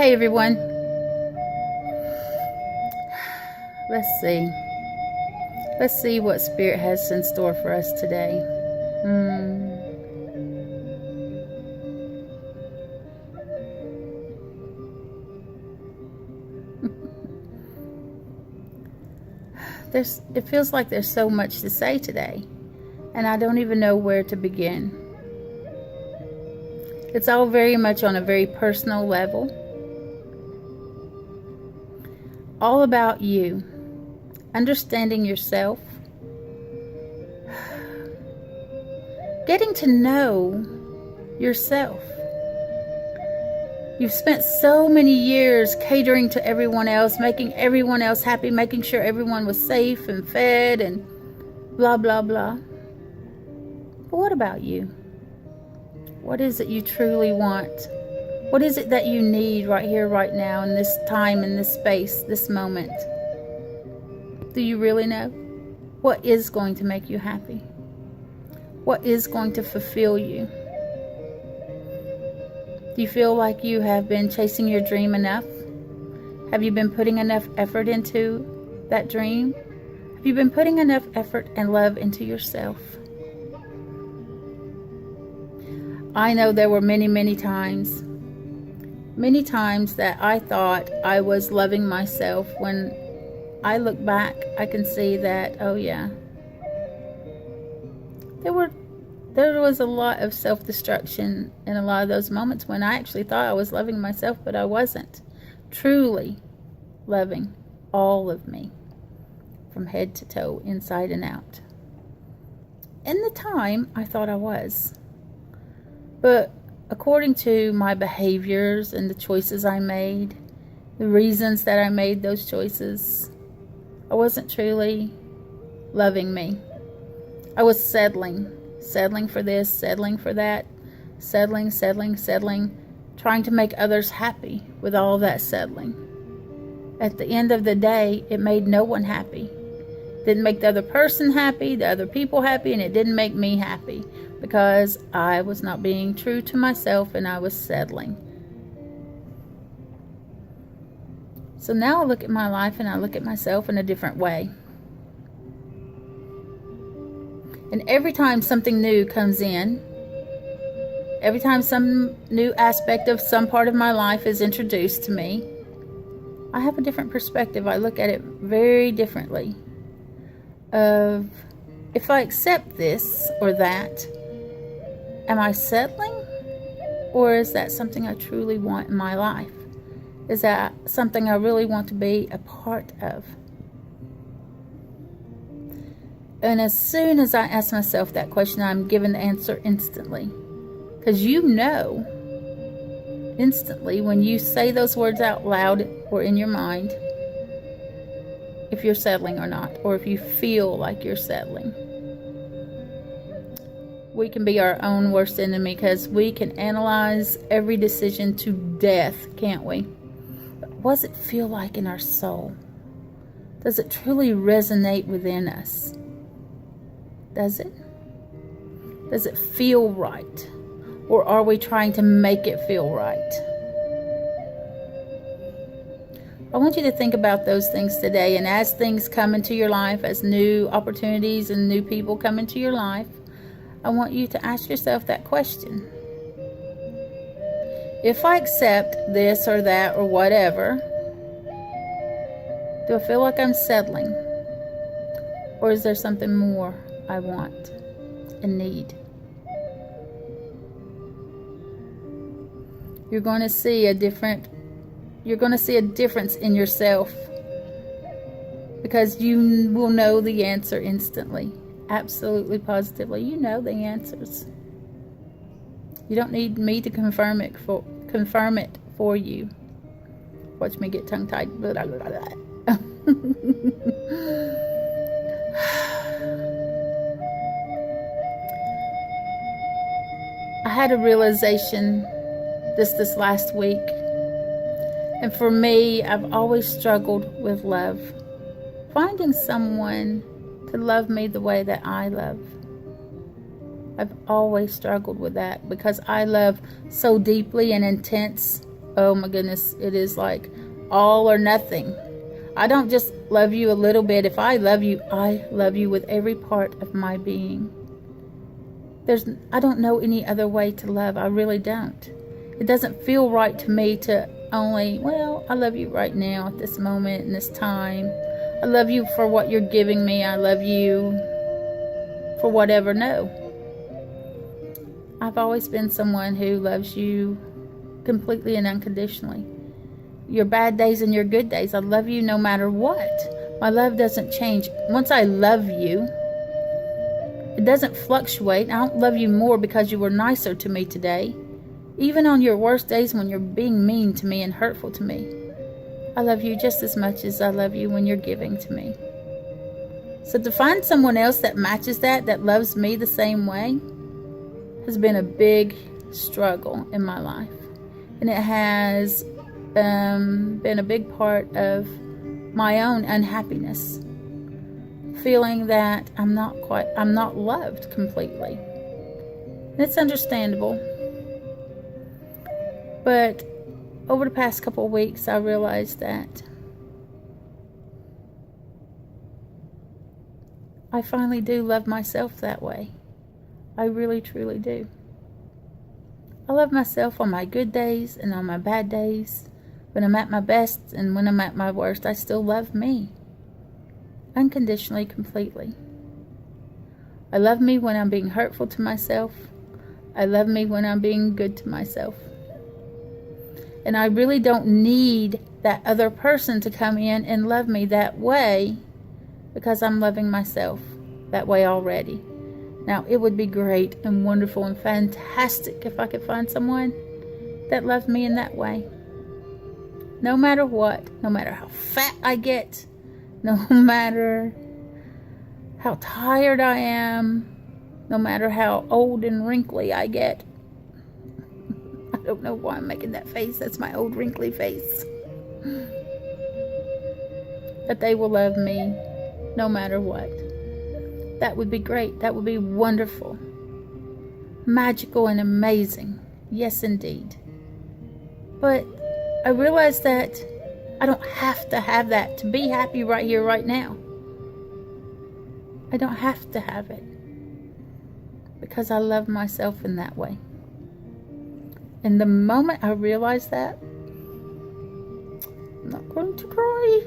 Hey everyone. Let's see. Let's see what Spirit has in store for us today. It feels like there's so much to say today, and I don't even know where to begin. It's all very much on a very personal level. All about you, understanding yourself, getting to know yourself. You've spent so many years catering to everyone else, making everyone else happy, making sure everyone was safe and fed and blah, blah, blah. But what about you? What is it you truly want? What is it that you need right here, right now, in this time, in this space, this moment? Do you really know? What is going to make you happy? What is going to fulfill you? Do you feel like you have been chasing your dream enough? Have you been putting enough effort into that dream? Have you been putting enough effort and love into yourself? I know there were many times that I thought I was loving myself. When I look back, I can see that, oh yeah, there was a lot of self-destruction in a lot of those moments when I actually thought I was loving myself, but I wasn't truly loving all of me from head to toe, inside and out. In the time, I thought I was. But according to my behaviors and the choices I made, the reasons that I made those choices, I wasn't truly loving me. I was settling for this, settling for that, settling, trying to make others happy with all that settling. At the end of the day, it made no one happy. Didn't make the other person happy, the other people happy, and it didn't make me happy because I was not being true to myself and I was settling. So now I look at my life and I look at myself in a different way. And every time something new comes in, every time some new aspect of some part of my life is introduced to me, I have a different perspective. I look at it very differently. If I accept this or that, am I settling? Or is that something I truly want in my life? Is that something I really want to be a part of? And as soon as I ask myself that question, I'm given the answer instantly. Because you know instantly when you say those words out loud or in your mind if you're settling or not, or if you feel like you're settling. We can be our own worst enemy because we can analyze every decision to death, can't we? But what does it feel like in our soul? Does it truly resonate within us? Does it? Does it feel right? Or are we trying to make it feel right? I want you to think about those things today, and as things come into your life, as new opportunities and new people come into your life, I want you to ask yourself that question. If I accept this or that or whatever, do I feel like I'm settling? Or is there something more I want and need? You're going to see a difference in yourself because you will know the answer instantly. Absolutely, positively. You know the answers. You don't need me to confirm it for you. Watch me get tongue-tied. I had a realization this last week. And for me, I've always struggled with love. Finding someone to love me the way that I love. I've always struggled with that because I love so deeply and intense oh my goodness, it is like all or nothing. I don't just love you a little bit. If I love you with every part of my being. I don't know any other way to love. I really don't. It doesn't feel right to me to only, well, I love you right now at this moment in this time. I love you for what you're giving me. I love you for whatever. No. I've always been someone who loves you completely and unconditionally. Your bad days and your good days, I love you no matter what. My love doesn't change. Once I love you, it doesn't fluctuate. I don't love you more because you were nicer to me today. Even on your worst days when you're being mean to me and hurtful to me, I love you just as much as I love you when you're giving to me. So to find someone else that matches that loves me the same way, has been a big struggle in my life. And it has been a big part of my own unhappiness. Feeling that I'm not loved completely. And it's understandable. But over the past couple of weeks, I realized that I finally do love myself that way. I really, truly do. I love myself on my good days and on my bad days. When I'm at my best and when I'm at my worst, I still love me. Unconditionally, completely. I love me when I'm being hurtful to myself. I love me when I'm being good to myself. And I really don't need that other person to come in and love me that way, because I'm loving myself that way already. Now, it would be great and wonderful and fantastic if I could find someone that loved me in that way. No matter what, no matter how fat I get, no matter how tired I am, no matter how old and wrinkly I get. I don't know why I'm making that face. That's my old wrinkly face. That they will love me no matter what. That would be great. That would be wonderful. Magical and amazing. Yes, indeed. But I realize that I don't have to have that to be happy right here, right now. I don't have to have it. Because I love myself in that way. And the moment I realize that, I'm not going to cry.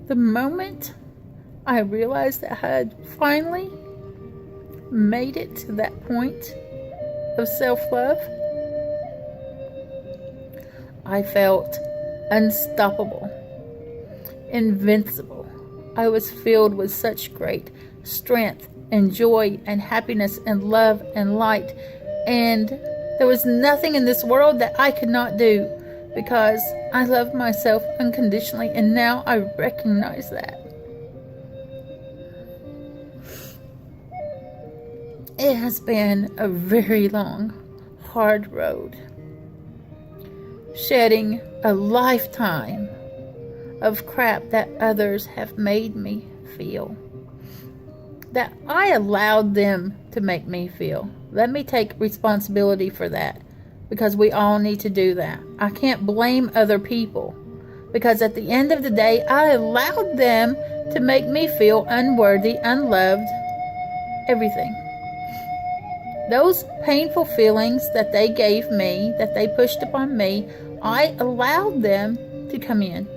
The moment I realized that I had finally made it to that point of self-love, I felt unstoppable, invincible. I was filled with such great strength and joy and happiness and love and light. And there was nothing in this world that I could not do, because I love myself unconditionally, and now I recognize that. It has been a very long, hard road. Shedding a lifetime of crap that others have made me feel. That I allowed them to make me feel. Let me take responsibility for that. Because we all need to do that. I can't blame other people. Because at the end of the day, I allowed them to make me feel unworthy, unloved, everything. Those painful feelings that they gave me, that they pushed upon me, I allowed them to come in.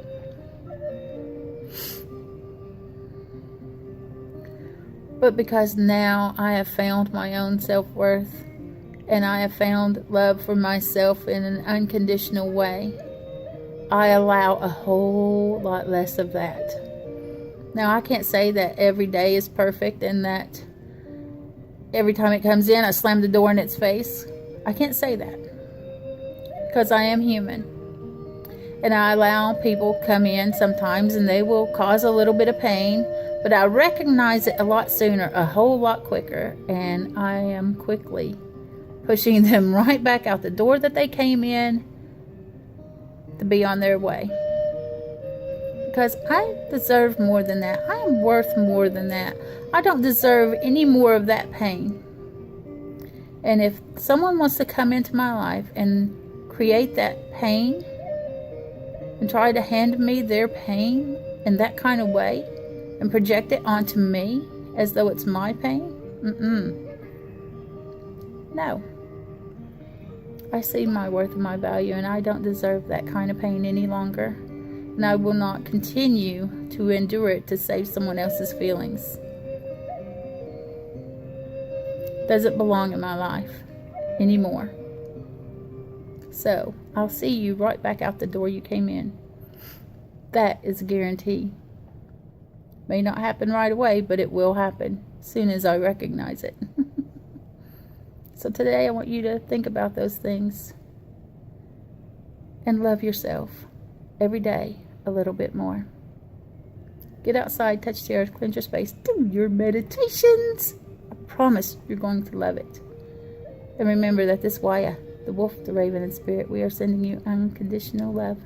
But because now I have found my own self-worth, and I have found love for myself in an unconditional way, I allow a whole lot less of that. Now, I can't say that every day is perfect and that every time it comes in, I slam the door in its face. I can't say that. Because I am human. And I allow people come in sometimes and they will cause a little bit of pain. But I recognize it a lot sooner, a whole lot quicker, and I am quickly pushing them right back out the door that they came in to be on their way. Because I deserve more than that. I am worth more than that. I don't deserve any more of that pain. And if someone wants to come into my life and create that pain and try to hand me their pain in that kind of way and project it onto me as though it's my pain, no. I see my worth and my value, and I don't deserve that kind of pain any longer. And I will not continue to endure it to save someone else's feelings. Doesn't belong in my life anymore. So I'll see you right back out the door you came in. That is a guarantee. May not happen right away, but it will happen as soon as I recognize it. So today I want you to think about those things and love yourself every day a little bit more. Get outside, touch the earth, cleanse your space, do your meditations. I promise you're going to love it. And remember that this Waya, the wolf, the raven, and spirit, we are sending you unconditional love.